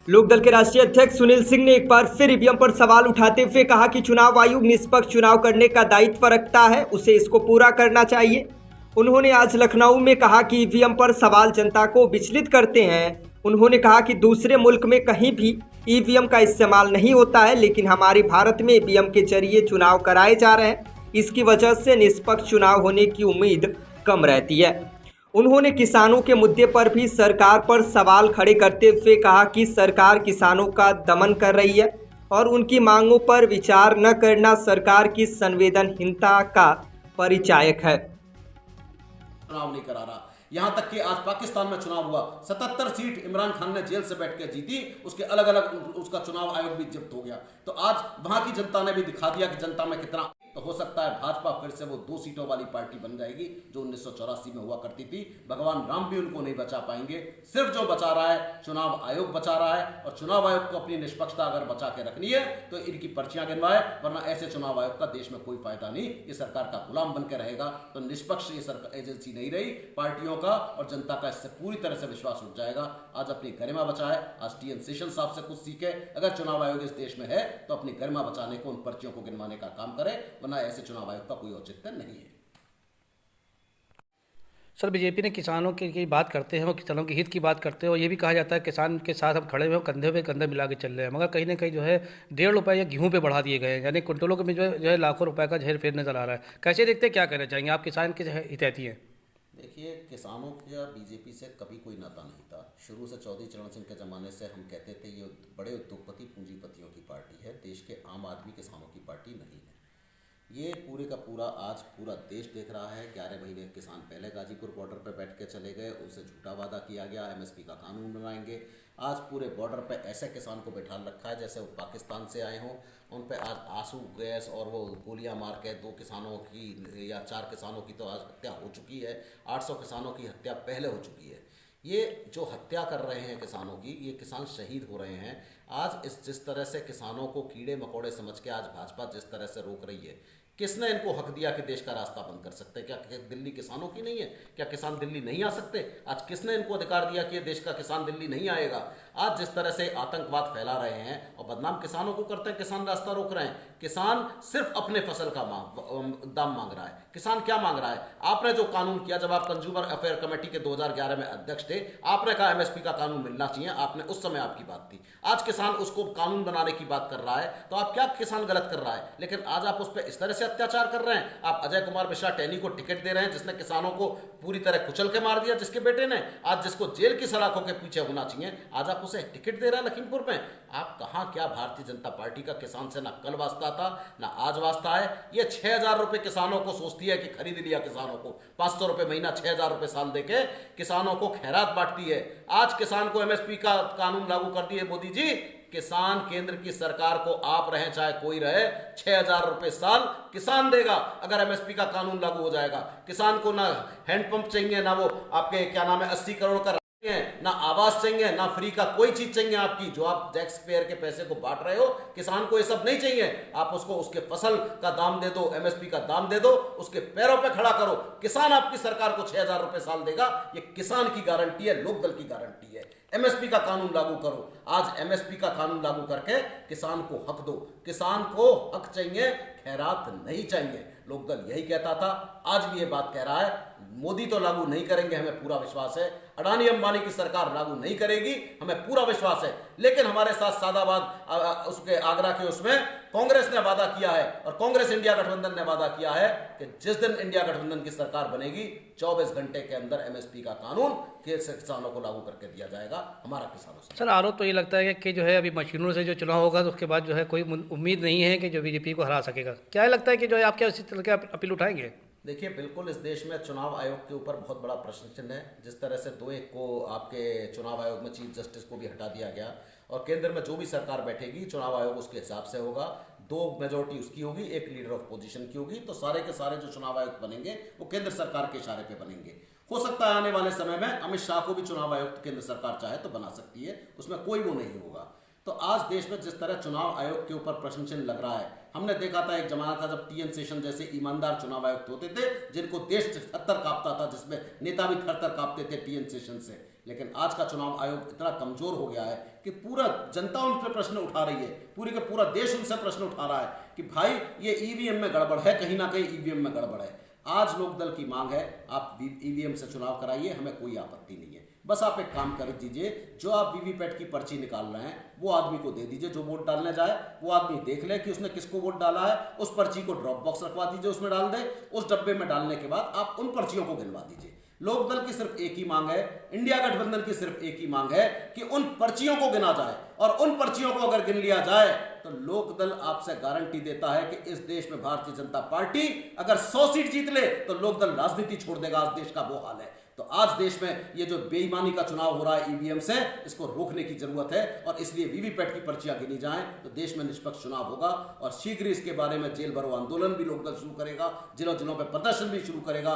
लोकदल के राष्ट्रीय अध्यक्ष सुनील सिंह ने एक बार फिर ईवीएम पर सवाल उठाते हुए कहा कि चुनाव आयोग निष्पक्ष चुनाव करने का दायित्व रखता है, उसे इसको पूरा करना चाहिए। उन्होंने आज लखनऊ में कहा कि ईवीएम पर सवाल जनता को विचलित करते हैं। उन्होंने कहा कि दूसरे मुल्क में कहीं भी ईवीएम का इस्तेमाल नहीं होता है, लेकिन हमारे भारत में ईवीएम के जरिए चुनाव कराए जा रहे हैं। इसकी वजह से निष्पक्ष चुनाव होने की उम्मीद कम रहती है। उन्होंने किसानों के मुद्दे पर भी सरकार पर सवाल खड़े करते हुए कहा कि सरकार किसानों का दमन कर रही है और उनकी मांगों पर विचार न करना सरकार की संवेदनहीनता का परिचायक है। चुनाव नहीं करा रहा। यहां तक कि आज पाकिस्तान में चुनाव हुआ, 77 सीट इमरान खान ने जेल से बैठ के जीती, उसके अलग अलग उसका चुनाव आयोग भी जब्त हो गया। तो आज वहां की जनता ने भी दिखा दिया कि जनता में कितना। तो हो सकता है भाजपा फिर से वो 2 सीटों वाली पार्टी बन जाएगी जो 1984 में हुआ करती थी। भगवान राम भी उनको नहीं बचा पाएंगे। सिर्फ जो बचा रहा है चुनाव आयोग बचा रहा है, और चुनाव आयोग को अपनी निष्पक्षता अगर बचा के रखनी है तो इनकी पर्चियां गिनवाए, वरना ऐसे चुनाव आयोग का देश में कोई फायदा नहीं। ये सरकार का गुलाम बनकर रहेगा तो निष्पक्ष ये सरकार एजेंसी नहीं रही। पार्टियों का और जनता का इससे पूरी तरह से विश्वास उठ जाएगा। आज अपनी गरिमा बचाए, आज टीएन शेषन साहब से कुछ सीखे। अगर चुनाव आयोग इस देश में है तो अपनी गरिमा बचाने को, उन पर्चियों को गिनवाने का काम करे, वरना ऐसे चुनाव आयोग का कोई औचित्य नहीं है। सर, बीजेपी ने किसानों की बात करते हैं और किसानों के हित की बात करते हैं, और ये भी कहा जाता है किसान के साथ हम खड़े हुए हैं, कंधे पे कंधे मिला के चल रहे हैं, मगर कहीं ना कहीं जो है 1.5 रुपये या गेहूं पे बढ़ा दिए गए हैं, यानी कुंटलों में जो है लाखों रुपए का हेर फेर नजर आ रहा है। कैसे देखते हैं, क्या कहना चाहेंगे आप? किसान के हितैषी हैं। देखिए, किसानों का बीजेपी से कभी कोई नाता नहीं था। शुरू से चौधरी चरण सिंह के ज़माने से हम कहते थे ये बड़े उद्योगपति पूंजीपतियों की पार्टी है, देश के आम आदमी किसानों की पार्टी नहीं है। ये पूरे का पूरा आज पूरा देश देख रहा है। 11 महीने किसान पहले गाजीपुर बॉर्डर पर बैठ के चले गए, उनसे झूठा वादा किया गया एमएसपी का कानून बनाएंगे। आज पूरे बॉर्डर पे ऐसे किसान को बैठा रखा है जैसे वो पाकिस्तान से आए हों। उन पे आज आंसू गैस और वो गोलियां मार के 2 किसानों की या 4 किसानों की तो आज हत्या हो चुकी है। 800 किसानों की हत्या पहले हो चुकी है। ये जो हत्या कर रहे हैं किसानों की, ये किसान शहीद हो रहे हैं। आज जिस तरह से किसानों को कीड़े मकोड़े समझ के आज भाजपा जिस तरह से रोक रही है, किसने इनको हक दिया कि देश का रास्ता बंद कर सकते हैं? क्या दिल्ली किसानों की नहीं है? क्या किसान दिल्ली नहीं आ सकते? आज किसने इनको अधिकार दिया कि ये देश का किसान दिल्ली नहीं आएगा? आज जिस तरह से आतंकवाद फैला रहे हैं और बदनाम किसानों को करते हैं, किसान रास्ता रोक रहे हैं। किसान सिर्फ अपने फसल का दाम मांग रहा है। किसान क्या मांग रहा है? आपने जो कानून किया, जब आप कंज्यूमर अफेयर कमेटी के 2011 में अध्यक्ष थे, आपने कहा एमएसपी का कानून मिलना चाहिए। आपने उस समय आपकी बात थी। आज किसान उसको कानून बनाने की बात कर रहा है, तो आप क्या किसान गलत कर रहा है? लेकिन आज आप उस पर इस तरह से अत्याचार कर रहे हैं। आप अजय कुमार मिश्रा टैनी को टिकट दे रहे हैं, जिसने किसानों को पूरी तरह कुचल के मार दिया, जिसके बेटे ने आज जिसको जेल की सलाखों के पीछे होना चाहिए, आज आप उसे टिकट दे रहे हैं लखीमपुर में। आप कहां, क्या भारतीय जनता पार्टी का किसान से ना कल वास्ता था ना आज वास्ता है। ये 6,000 रुपए किसानों को सोचती है कि खरीद लिया किसानों को, 500 रुपए महीना, 6,000 रुपए साल देके किसानों को खैरात बांटती है। आज किसान को एमएसपी का कानून लागू कर दिए मोदी जी। किसान केंद्र की सरकार को आप रहे चाहे कोई रहे, 6,000 रुपए साल किसान देगा अगर एमएसपी का कानून लागू हो जाएगा। किसान को ना हैंडपंप चाहिए, ना वो आपके क्या नाम है 80 करोड़ का ना आवास चाहिए, ना फ्री का कोई चीज चाहिए आपकी, जो आप टैक्स पेयर के पैसे को बांट रहे हो। किसान को ये सब नहीं चाहिए। आप उसको उसके फसल का दाम दे दो, एमएसपी का दाम दे दो, उसके पैरों पे खड़ा करो। किसान आपकी सरकार को 6,000 रुपए साल देगा। ये किसान की गारंटी है, लोकदल की गारंटी है। एमएसपी का कानून लागू करो। आज एमएसपी का कानून लागू करके किसान को हक दो। किसान को हक चाहिए, खैरात नहीं चाहिए। लोकदल यही कहता था, आज भी ये बात कह रहा है। मोदी तो लागू नहीं करेंगे, हमें पूरा विश्वास है। अडानी अंबानी की सरकार लागू नहीं करेगी, हमें पूरा विश्वास है। लेकिन हमारे साथ सादाबाद उसके आगरा के उसमें कांग्रेस ने वादा किया है, और कांग्रेस इंडिया गठबंधन ने वादा किया है कि जिस दिन इंडिया गठबंधन की सरकार बनेगी, 24 घंटे के अंदर एमएसपी का कानून किसानों को लागू करके दिया जाएगा हमारा किसानों से। सर, आरोप तो ये लगता है कि जो है अभी मशीनों से जो चुनाव होगा तो उसके बाद जो है कोई उम्मीद नहीं है कि जो बीजेपी को हरा सकेगा। क्या लगता है कि जो है आप क्या उसी तरह की अपील उठाएंगे? देखिए, बिल्कुल इस देश में चुनाव आयोग के ऊपर बहुत बड़ा प्रश्न चिन्ह है। जिस तरह से 2-1 को आपके चुनाव आयोग में चीफ जस्टिस को भी हटा दिया गया, और केंद्र में जो भी सरकार बैठेगी चुनाव आयोग उसके हिसाब से होगा। 2 मेजोरिटी उसकी होगी, 1 लीडर ऑफ पोजीशन की होगी। तो सारे के सारे जो चुनाव आयुक्त बनेंगे वो केंद्र सरकार के इशारे पे बनेंगे। हो सकता है आने वाले समय में अमित शाह को भी चुनाव आयुक्त केंद्र सरकार चाहे तो बना सकती है, उसमें कोई वो नहीं होगा। तो आज देश में जिस तरह चुनाव आयोग के ऊपर प्रश्न चिन्ह लग रहा है, हमने देखा था एक जमाना था जब टीएन शेषन जैसे ईमानदार चुनाव आयुक्त होते थे जिनको देश थर-थर कांपता था, जिसमें नेता भी थर-थर कांपते थे टीएन शेषन से। लेकिन आज का चुनाव आयोग इतना कमजोर हो गया है कि पूरा जनता उन पर प्रश्न उठा रही है, पूरी का पूरा देश उनसे प्रश्न उठा रहा है कि भाई ये ईवीएम में गड़बड़ है, कहीं ना कहीं ईवीएम में गड़बड़ है। आज लोकदल की मांग है आप ईवीएम से चुनाव कराइए, हमें कोई आपत्ति नहीं है। बस आप एक काम कर दीजिए, जो आप वीवीपैट की पर्ची निकाल रहे हैं वो आदमी को दे दीजिए, जो वोट डालने जाए वो आदमी देख ले कि उसने किसको वोट डाला है, उस पर्ची को ड्रॉप बॉक्स रखवा दीजिए, उसमें डाल दे, उस डब्बे में डालने के बाद आप उन पर्चियों को गिनवा दीजिए। लोकदल की सिर्फ एक ही मांग है, इंडिया गठबंधन की सिर्फ एक ही मांग है कि उन पर्चियों को गिना जाए, और उन पर्चियों को अगर गिन लिया जाए तो लोकदल आपसे गारंटी देता है कि इस देश में भारतीय जनता पार्टी अगर 100 सीट जीत ले तो लोकदल राजनीति छोड़ देगा। आज देश का वो हाल है। तो आज देश में ये जो बेईमानी का चुनाव हो रहा है ईवीएम से, इसको रोकने की जरूरत है, और इसलिए वीवीपैट की पर्चियां गिनी जाएं तो देश में निष्पक्ष चुनाव होगा। और शीघ्र इसके बारे में जेल भरो आंदोलन भी लोकदल शुरू करेगा, जिलों जिलों पर प्रदर्शन भी शुरू करेगा।